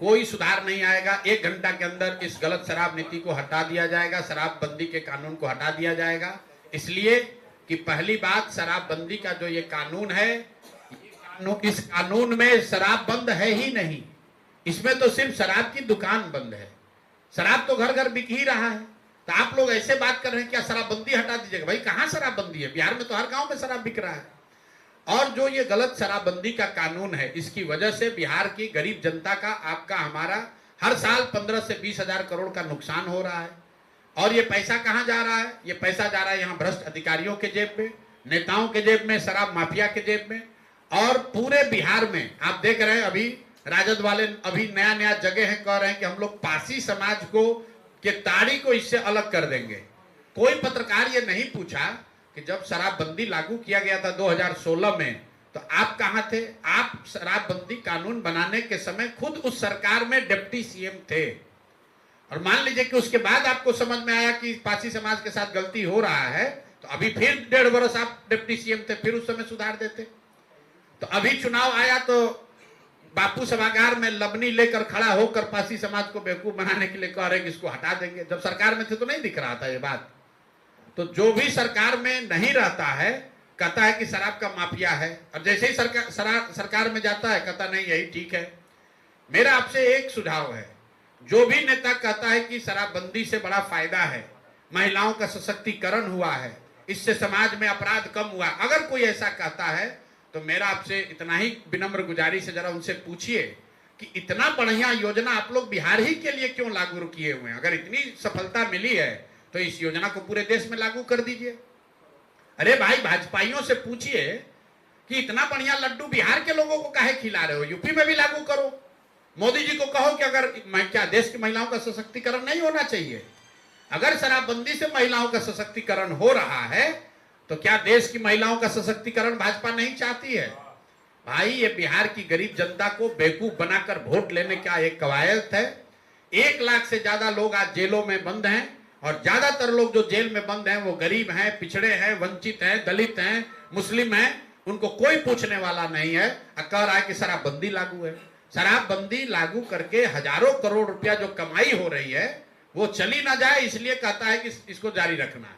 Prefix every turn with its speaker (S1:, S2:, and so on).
S1: कोई सुधार नहीं आएगा। 1 घंटा के अंदर इस गलत शराब नीति को हटा दिया जाएगा, शराबबंदी के कानून को हटा दिया जाएगा। इसलिए कि पहली बात, शराबबंदी का जो ये कानून है, इस कानून में शराब बंद है ही नहीं, इसमें तो सिर्फ शराब की दुकान बंद है। शराब तो घर घर बिक ही रहा है। तो आप लोग ऐसे बात कर रहे हैं क्या शराबबंदी हटा दीजिएगा? भाई कहां शराबबंदी है? बिहार में तो हर गांव में शराब बिक रहा है। और जो ये गलत शराबबंदी का कानून है, इसकी वजह से बिहार की गरीब जनता का, आपका, हमारा हर साल 15 से 20 हजार करोड़ का नुकसान हो रहा है। और ये पैसा कहां जा रहा है? ये पैसा जा रहा है यहाँ भ्रष्ट अधिकारियों के जेब में, नेताओं के जेब में, शराब माफिया के जेब में। और पूरे बिहार में आप देख रहे हैं, अभी राजद वाले अभी नया नया जगह है, कह रहे हैं कि हम लोग पासी समाज को के ताड़ी को इससे अलग कर देंगे। कोई पत्रकार ये नहीं पूछा कि जब शराबबंदी लागू किया गया था 2016 में, तो आप कहां थे? आप शराबबंदी कानून बनाने के समय खुद उस सरकार में डिप्टी सीएम थे। और मान लीजिए कि उसके बाद आपको समझ में आया कि पासी समाज के साथ गलती हो रहा है, तो अभी फिर 1.5 वर्ष आप डिप्टी सीएम थे, फिर उस समय सुधार देते। तो अभी चुनाव आया तो बापू सभागार में लबनी लेकर खड़ा होकर पासी समाज को बेवकूफ बनाने के लिए कह रहे हैं कि इसको हटा देंगे। जब सरकार में थे तो नहीं दिख रहा था ये बात। तो जो भी सरकार में नहीं रहता है कहता है कि शराब का माफिया है, और जैसे ही सरकार में जाता है कहता नहीं यही ठीक है। मेरा आपसे एक सुझाव है, जो भी नेता कहता है कि शराबबंदी से बड़ा फायदा है, महिलाओं का सशक्तिकरण हुआ है, इससे समाज में अपराध कम हुआ, अगर कोई ऐसा कहता है तो मेरा आपसे इतना ही विनम्र गुजारिश है, जरा उनसे पूछिए कि इतना बढ़िया योजना आप लोग बिहार ही के लिए क्यों लागू किए हुए हैं? अगर इतनी सफलता मिली है तो इस योजना को पूरे देश में लागू कर दीजिए। अरे भाई, भाजपाइयों से पूछिए कि इतना बढ़िया लड्डू बिहार के लोगों को काहे खिला रहे हो, यूपी में भी लागू करो। मोदी जी को कहो कि अगर क्या देश की महिलाओं का सशक्तिकरण नहीं होना चाहिए? अगर शराबबंदी से महिलाओं का सशक्तिकरण हो रहा है तो क्या देश की महिलाओं का सशक्तिकरण भाजपा नहीं चाहती है? भाई, ये बिहार की गरीब जनता को बेवकूफ बनाकर वोट लेने का एक कवायद है। 1 लाख से ज्यादा लोग आज जेलों में बंद हैं, और ज्यादातर लोग जो जेल में बंद हैं वो गरीब हैं, पिछड़े हैं, वंचित हैं, दलित हैं, मुस्लिम हैं। उनको कोई पूछने वाला नहीं है। कह रहा है कि शराबबंदी लागू है। शराबबंदी लागू करके हजारों करोड़ रुपया जो कमाई हो रही है वो चली ना जाए, इसलिए कहता है कि इसको जारी रखना है।